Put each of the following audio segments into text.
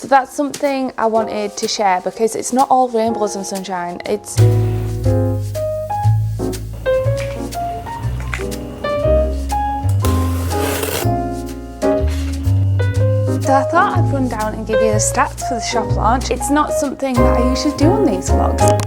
So that's something I wanted to share because it's not all rainbows and sunshine. So I thought I'd run down and give you the stats for the shop launch. It's not something that I usually do on these vlogs.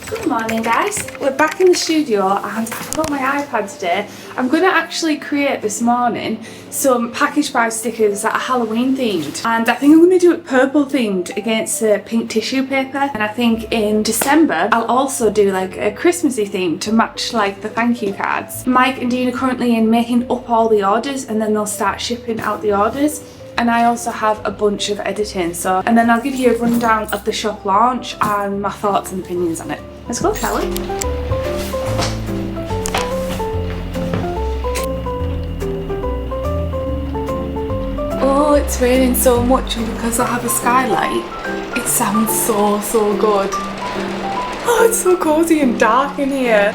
Good morning guys, we're back in the studio and I've got my iPad today. I'm going to actually create this morning some package buy stickers that are Halloween themed, and I think I'm going to do it purple themed against the pink tissue paper, and I think in December I'll also do like a Christmassy theme to match like the thank you cards. Mike and Dean are currently in making up all the orders and then they'll start shipping out the orders. And I also have a bunch of editing, and then I'll give you a rundown of the shop launch and my thoughts and opinions on it. Let's go, shall we? Oh, it's raining so much, and because I have a skylight, it sounds so good. Oh, it's so cozy and dark in here.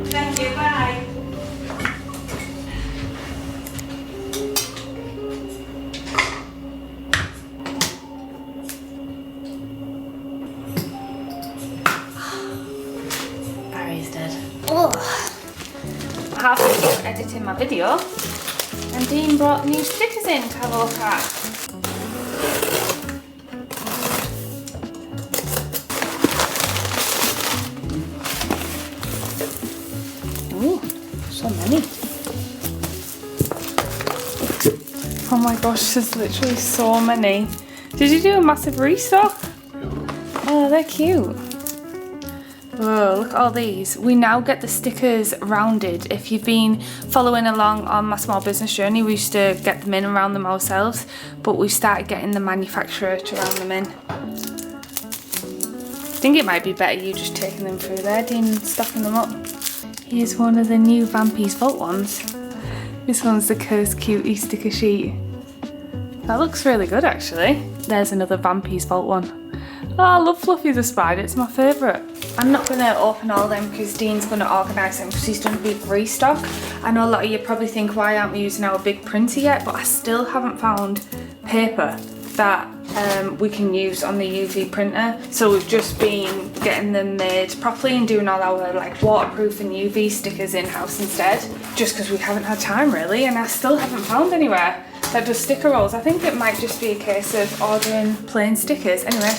Thank you, bye. Barry's dead. Oh. Halfway through editing my video, and Dean brought new stickers in to have a look at. Ooh, so many. Oh my gosh, there's literally so many. Did you do a massive restock? Oh, they're cute. Whoa, look at all these. We now get the stickers rounded. If you've been following along on my small business journey, we used to get them in and round them ourselves, but we started getting the manufacturer to round them in. I think it might be better you just taking them through there, Dean, and stocking them up. Here's one of the new Vampy's Vault ones. This one's the Cursed Cutie sticker sheet. That looks really good actually. There's another Vampy's Vault one. Oh, I love Fluffy the Spider, it's my favourite. I'm not going to open all them because Dean's going to organise them because he's done a big restock. I know a lot of you probably think, why aren't we using our big printer yet? But I still haven't found paper that we can use on the UV printer. So we've just been getting them made properly and doing all our like waterproof and UV stickers in-house instead. Just because we haven't had time really, and I still haven't found anywhere that does sticker rolls. I think it might just be a case of ordering plain stickers. Anyway,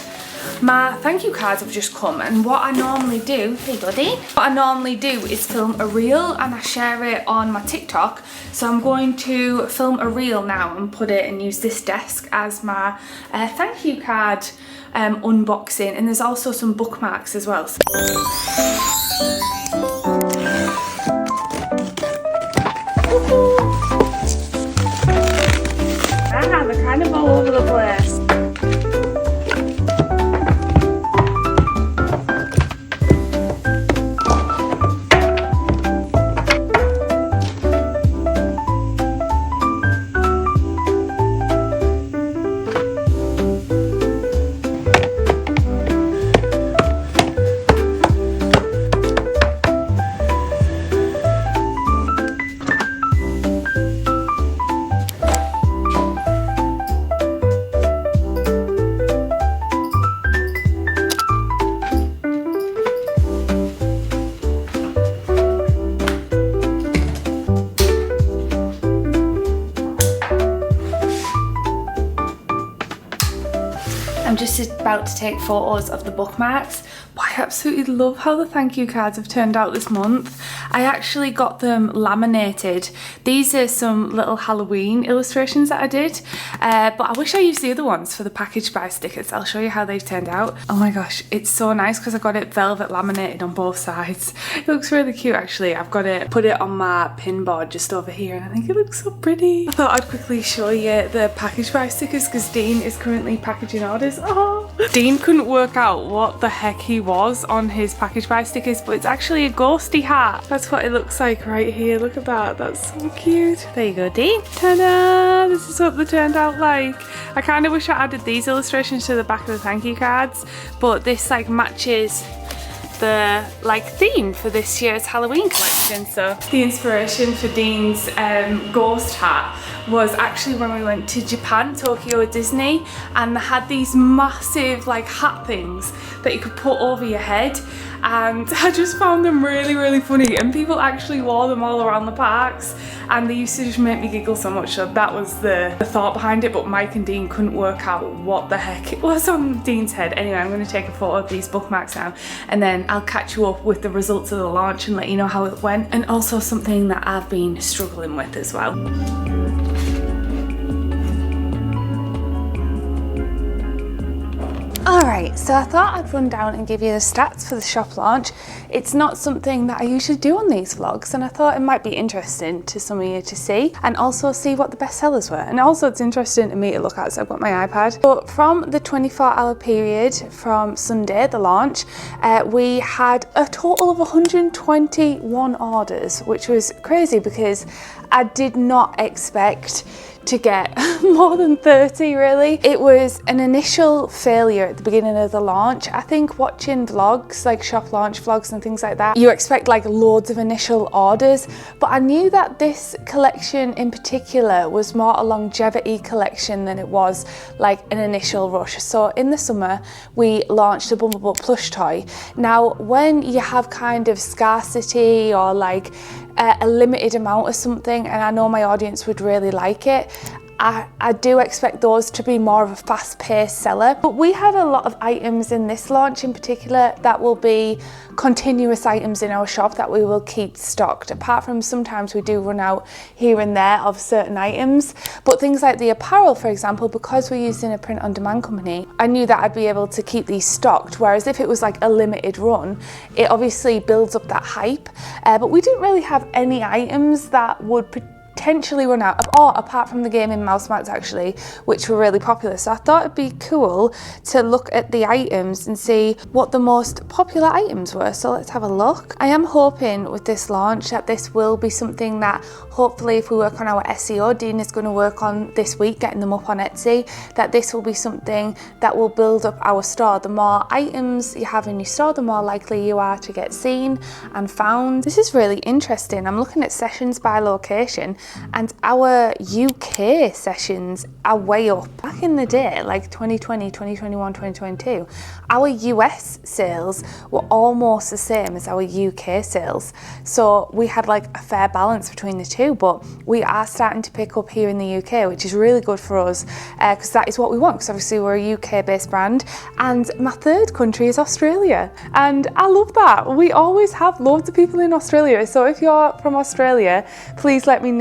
My thank you cards have just come, and what I normally do, hey buddy, what I normally do is film a reel and I share it on my TikTok. So I'm going to film a reel now and put it and use this desk as my thank you card unboxing, and there's also some bookmarks as well. They're kind of all over the place. I'm just about to take photos of the bookmarks, but I absolutely love how the thank you cards have turned out this month. I actually got them laminated. These are some little Halloween illustrations that I did, but I wish I used the other ones for the package buy stickers. I'll show you how they've turned out. Oh my gosh, it's so nice because I got it velvet laminated on both sides. It looks really cute actually. I've got it, put it on my pin board just over here, and I think it looks so pretty. I thought I'd quickly show you the package buy stickers because Dean is currently packaging orders. Oh, Dean couldn't work out what the heck he was on his package buy stickers, but it's actually a ghosty hat. That's what it looks like right here. Look at that. That's so cute. There you go, Dean. Ta-da! This is what they turned out like. I kind of wish I added these illustrations to the back of the thank you cards, but this like matches the like theme for this year's Halloween collection. So the inspiration for Dean's ghost hat was actually when we went to Japan, Tokyo Disney, and they had these massive like hat things that you could put over your head, and I just found them really funny, and people actually wore them all around the parks, and they used to just make me giggle so much. So that was the thought behind it, but Mike and Dean couldn't work out what the heck it was on Dean's head. Anyway, I'm going to take a photo of these bookmarks now, and then I'll catch you up with the results of the launch and let you know how it went, and also something that I've been struggling with as well. Alright, so I thought I'd run down and give you the stats for the shop launch. It's not something that I usually do on these vlogs, and I thought it might be interesting to some of you to see, and also see what the best sellers were. And also it's interesting to me to look at, so I've got my iPad. But from the 24-hour period from Sunday, the launch, we had a total of 121 orders, which was crazy because I did not expect to get more than 30 really. It was an initial failure at the beginning of the launch. I think watching vlogs, like shop launch vlogs and things like that, you expect like loads of initial orders, but I knew that this collection in particular was more a longevity collection than it was like an initial rush. So in the summer, we launched a Bumblebee plush toy. Now, when you have kind of scarcity or like a limited amount of something, and I know my audience would really like it, I do expect those to be more of a fast-paced seller. But we had a lot of items in this launch in particular that will be continuous items in our shop that we will keep stocked, apart from sometimes we do run out here and there of certain items. But things like the apparel, for example, because we're using a print-on-demand company, I knew that I'd be able to keep these stocked, whereas if it was like a limited run, it obviously builds up that hype. But we didn't really have any items that would potentially run out, apart from the gaming mouse mats actually, which were really popular. So I thought it'd be cool to look at the items and see what the most popular items were. So let's have a look. I am hoping with this launch that this will be something that hopefully, if we work on our SEO, Dean is going to work on this week, getting them up on Etsy, that this will be something that will build up our store. The more items you have in your store, the more likely you are to get seen and found. This is really interesting. I'm looking at sessions by location, and our UK sessions are way up. Back in the day, like 2020, 2021, 2022, our US sales were almost the same as our UK sales. So we had like a fair balance between the two, but we are starting to pick up here in the UK, which is really good for us because that is what we want, because obviously we're a UK based brand. And my third country is Australia, and I love that. We always have loads of people in Australia, so if you're from Australia, please let me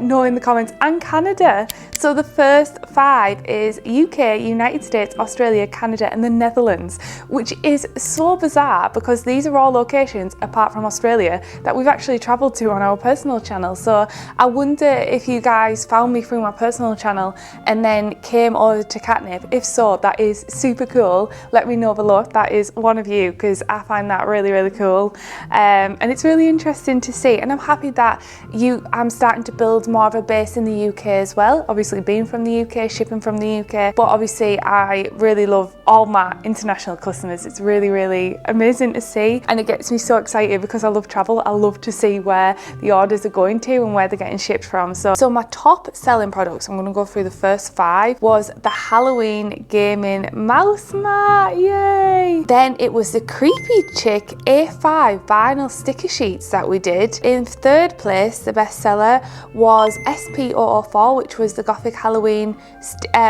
know in the comments, and Canada. So the first 5 is UK, United States, Australia, Canada and the Netherlands, which is so bizarre because these are all locations apart from Australia that we've actually travelled to on our personal channel. So I wonder if you guys found me through my personal channel and then came over to Katnipp. If so, that is super cool. Let me know below if that is one of you, because I find that really, really cool. And it's really interesting to see, and I'm happy that I'm starting to build more of a base in the UK as well. Obviously being from the UK, shipping from the UK, but obviously I really love all my international customers. It's really, really amazing to see, and it gets me so excited because I love travel. I love to see where the orders are going to and where they're getting shipped from. So my top selling products, I'm going to go through the first 5, was the Halloween gaming mouse mat, yay! Then it was the Creepy Chick A5 vinyl sticker sheets that we did. In third place, the bestseller was SP004, which was the Gothic Halloween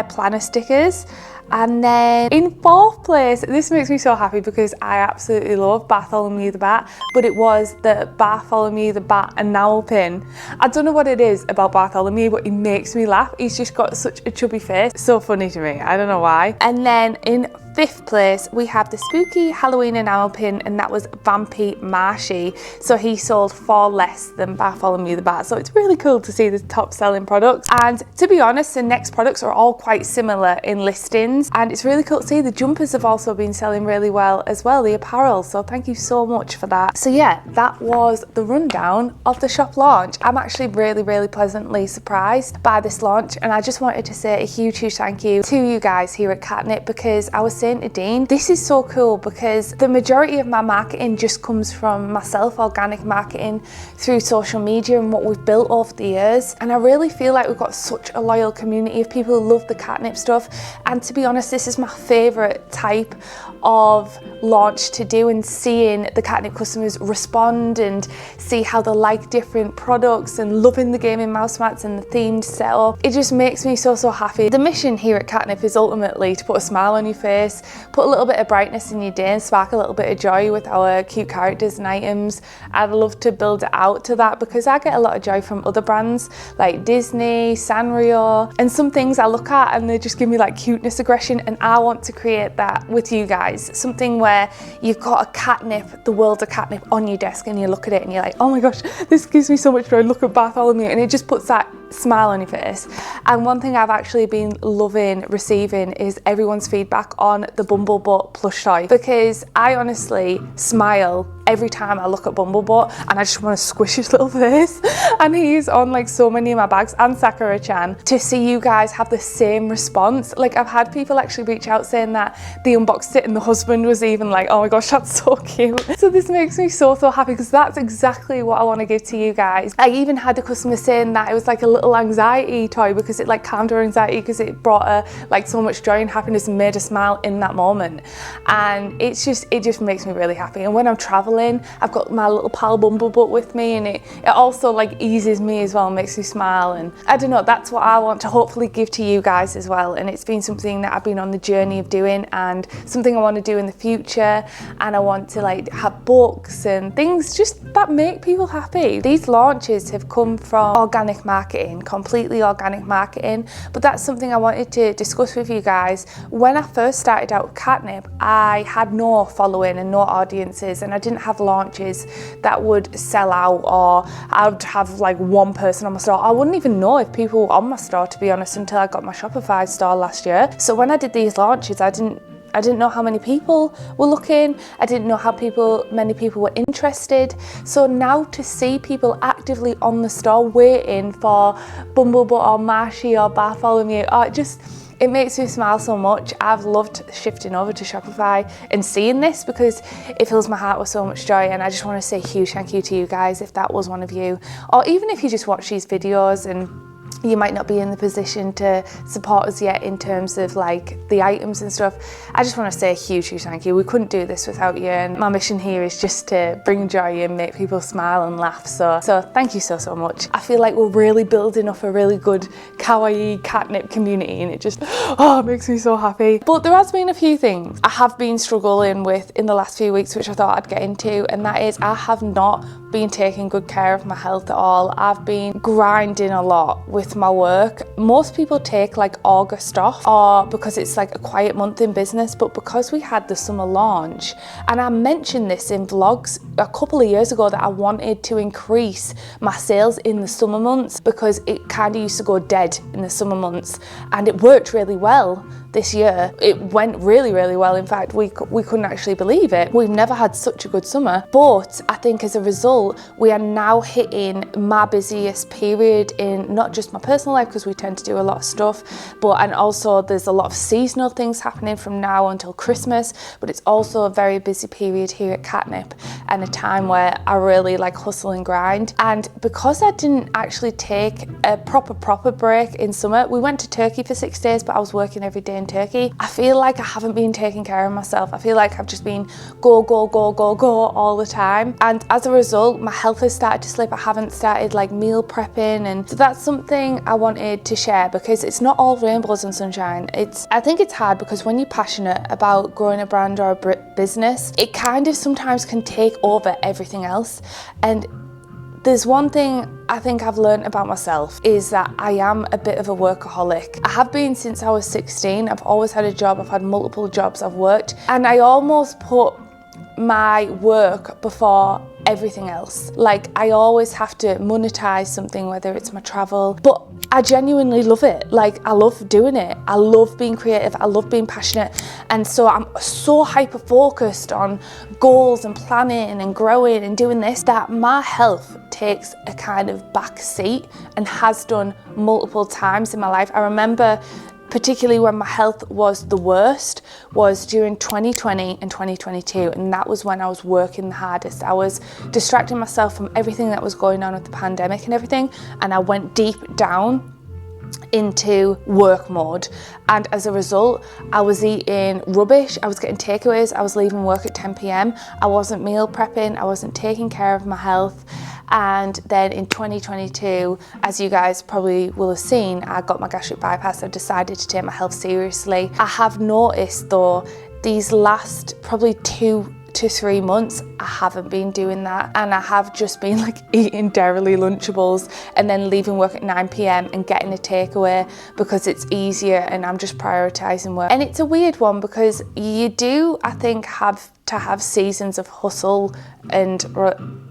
planner stickers. And then in 4th place, this makes me so happy because I absolutely love Bartholomew the Bat, but it was the Bartholomew the Bat enamel pin. I don't know what it is about Bartholomew, but he makes me laugh. He's just got such a chubby face. So funny to me. I don't know why. And then in 5th place, we have the spooky Halloween enamel pin, and that was Vampy Marshy. So he sold for less than Bartholomew the Bat. So it's really cool to see the top selling products. And to be honest, the next products are all quite similar in listings. And it's really cool to see the jumpers have also been selling really well as well, the apparel. So thank you so much for that. So yeah, that was the rundown of the shop launch. I'm actually really, really pleasantly surprised by this launch. And I just wanted to say a huge, huge thank you to you guys here at Katnipp, because I was saying to Dean, this is so cool because the majority of my marketing just comes from myself, organic marketing through social media and what we've built over the years. And I really feel like we've got such a loyal community of people who love the Katnipp stuff. And to be honest, this is my favourite type of launch to do, and seeing the Katnipp customers respond and see how they like different products and loving the gaming mouse mats and the themed setup. It just makes me so, so happy. The mission here at Katnipp is ultimately to put a smile on your face, put a little bit of brightness in your day and spark a little bit of joy with our cute characters and items. I'd love to build it out to that because I get a lot of joy from other brands like Disney, Sanrio, and some things I look at and they just give me like cuteness aggression, and I want to create that with you guys. Something where you've got a Katnipp, the world of Katnipp on your desk, and you look at it and you're like, oh my gosh, this gives me so much joy. Look at Bartholomew, and it just puts that smile on your face. And one thing I've actually been loving receiving is everyone's feedback on the Bumblebutt plush toy, because I honestly smile every time I look at Bumblebutt and I just want to squish his little face. And he's on like so many of my bags, and Sakura-chan. To see you guys have the same response, like I've had people actually reach out saying that they unboxed it and the husband was even like, oh my gosh, that's so cute. So this makes me so, so happy because that's exactly what I want to give to you guys. I even had a customer saying that it was like a little anxiety toy because it like calmed her anxiety, because it brought her like so much joy and happiness and made her smile in that moment. And it just makes me really happy. And when I'm traveling, I've got my little pal Bumblebutt with me, and it also like eases me as well, makes me smile. And I don't know, that's what I want to hopefully give to you guys as well. And it's been something that I've been on the journey of doing, and something I want to do in the future. And I want to like have books and things just that make people happy. These launches have come from organic marketing, completely organic marketing, but that's something I wanted to discuss with you guys. When I first started out with Katnipp, I had no following and no audiences, and I didn't have launches that would sell out, or I'd have like one person on my store. I wouldn't even know if people were on my store, to be honest, until I got my Shopify store last year. So when I did these launches, I didn't know how many people were looking. I didn't know how many people were interested. So now to see people actively on the store waiting for Bumblebutt or Marshy or Bartholomew, It makes me smile so much. I've loved shifting over to Shopify and seeing this because it fills my heart with so much joy, and I just want to say a huge thank you to you guys if that was one of you, or even if you just watch these videos and you might not be in the position to support us yet in terms of like the items and stuff. I just want to say a huge thank you. We couldn't do this without you, and my mission here is just to bring joy and make people smile and laugh. So thank you so much. I feel like we're really building up a really good kawaii Katnipp community, and it just makes me so happy. But there has been a few things I have been struggling with in the last few weeks, which I thought I'd get into, and that is I have not been taking good care of my health at all. I've been grinding a lot with my work. Most people take like August off, or because it's like a quiet month in business, but because we had the summer launch, and I mentioned this in vlogs a couple of years ago that I wanted to increase my sales in the summer months because it kind of used to go dead in the summer months, and it worked really well this year. It went really well. In fact, we couldn't actually believe it. We've never had such a good summer, but I think as a result we are now hitting my busiest period in not just my personal life, because we tend to do a lot of stuff, and also there's a lot of seasonal things happening from now until Christmas, but it's also a very busy period here at Katnipp and a time where I really like hustle and grind. And because I didn't actually take a proper break in summer, we went to Turkey for 6 days, but I was working every day in Turkey. I feel like I haven't been taking care of myself. I feel like I've just been go all the time, and as a result my health has started to slip. I haven't started like meal prepping, and so that's something I wanted to share because it's not all rainbows and sunshine. I think it's hard because when you're passionate about growing a brand or a business, it kind of sometimes can take over everything else. And there's one thing I think I've learned about myself is that I am a bit of a workaholic. I have been since I was 16. I've always had a job. I've had multiple jobs I've worked, and I almost put my work before everything else. Like I always have to monetize something, whether it's my travel, but I genuinely love it. Like I love doing it. I love being creative. I love being passionate. And so I'm so hyper focused on goals and planning and growing and doing this that my health takes a kind of back seat, and has done multiple times in my life. I remember particularly when my health was the worst was during 2020 and 2022, and that was when I was working the hardest. I was distracting myself from everything that was going on with the pandemic and everything, and I went deep down into work mode, and as a result I was eating rubbish, I was getting takeaways, I was leaving work at 10 p.m, I wasn't meal prepping, I wasn't taking care of my health. And then in 2022, as you guys probably will have seen, I got my gastric bypass. I decided to take my health seriously. I have noticed though, these last probably 2 to 3 months, I haven't been doing that, and I have just been like eating dairily Lunchables and then leaving work at 9 p.m. and getting a takeaway because it's easier, and I'm just prioritizing work. And it's a weird one because you do, I think, have to have seasons of hustle and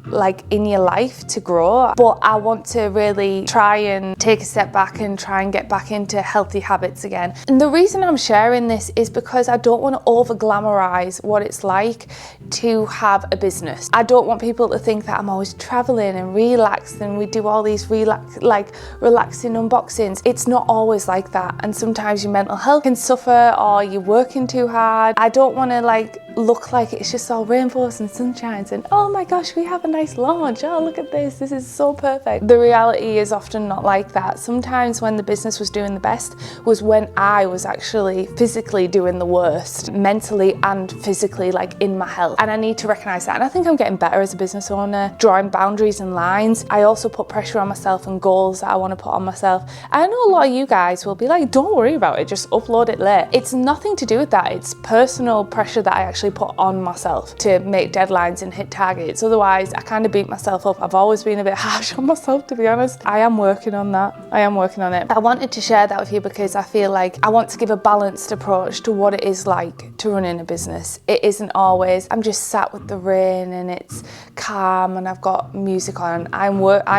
like in your life to grow, but I want to really try and take a step back and try and get back into healthy habits again. And the reason I'm sharing this is because I don't want to over glamorize what it's like to have a business. I don't want people to think that I'm always traveling and relaxed and we do all these relaxing unboxings. It's not always like that, and sometimes your mental health can suffer or you're working too hard. I don't want to like look like it's just all rainbows and sunshines and oh my gosh, we have a nice launch, oh look at this is so perfect. The reality is often not like that. Sometimes when the business was doing the best was when I was actually physically doing the worst, mentally and physically, like in my health, and I need to recognize that. And I think I'm getting better as a business owner, drawing boundaries and lines. I also put pressure on myself and goals that I want to put on myself. I know a lot of you guys will be like, don't worry about it, just upload it late. It's nothing to do with that. It's personal pressure that I actually put on myself to make deadlines and hit targets. Otherwise I kind of beat myself up. I've always been a bit harsh on myself, to be honest. I am working on that. I am working on it. I wanted to share that with you because I feel like I want to give a balanced approach to what it is like to run in a business. It isn't always I'm just sat with the rain and it's calm and I've got music on. I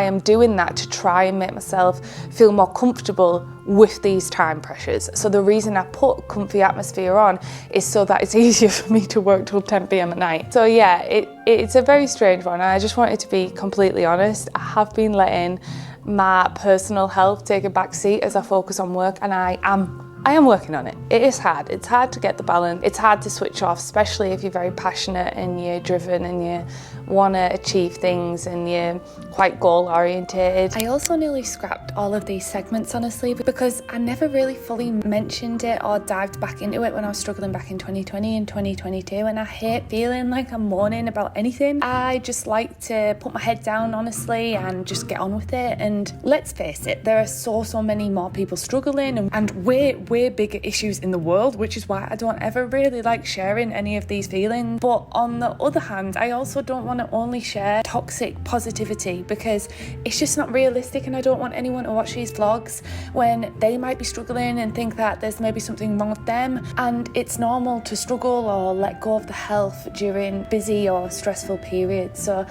am doing that to try and make myself feel more comfortable with these time pressures. So the reason I put comfy atmosphere on is so that it's easier for me to work till 10 p.m. at night. So yeah, it's a very strange one, and I just wanted to be completely honest. I have been letting my personal health take a back seat as I focus on work, and I am I am working on it. It is hard. It's hard to get the balance. It's hard to switch off, especially if you're very passionate and you're driven and you want to achieve things and you're quite goal orientated. I also nearly scrapped all of these segments, honestly, because I never really fully mentioned it or dived back into it when I was struggling back in 2020 and 2022, and I hate feeling like I'm moaning about anything. I just like to put my head down, honestly, and just get on with it. And let's face it, there are so many more people struggling and way bigger issues in the world, which is why I don't ever really like sharing any of these feelings. But on the other hand, I also don't want to only share toxic positivity, because it's just not realistic, and I don't want anyone to watch these vlogs when they might be struggling and think that there's maybe something wrong with them. And it's normal to struggle or let go of the health during busy or stressful periods. So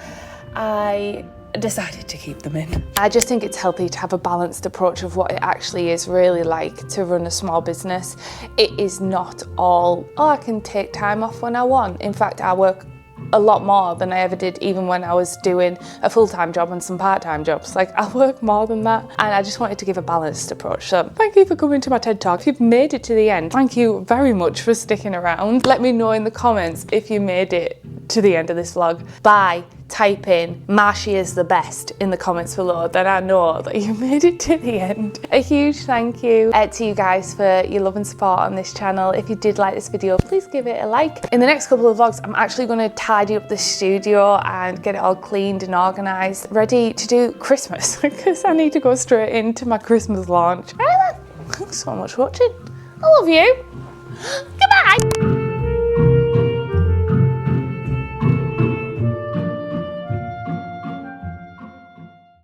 I decided to keep them in. I just think it's healthy to have a balanced approach of what it actually is really like to run a small business. It is not all, oh, I can take time off when I want. In fact, I work a lot more than I ever did even when I was doing a full-time job and some part-time jobs. Like, I work more than that, and I just wanted to give a balanced approach. So thank you for coming to my TED Talk. If you've made it to the end, thank you very much for sticking around. Let me know in the comments if you made it to the end of this vlog. Bye. Type in Marshy is the best in the comments below, then I know that you made it to the end. A huge thank you to you guys for your love and support on this channel. If you did like this video, please give it a like. In the next couple of vlogs, I'm actually going to tidy up the studio and get it all cleaned and organised, ready to do Christmas, because I need to go straight into my Christmas launch. Right then, thanks so much for watching. I love you. Goodbye.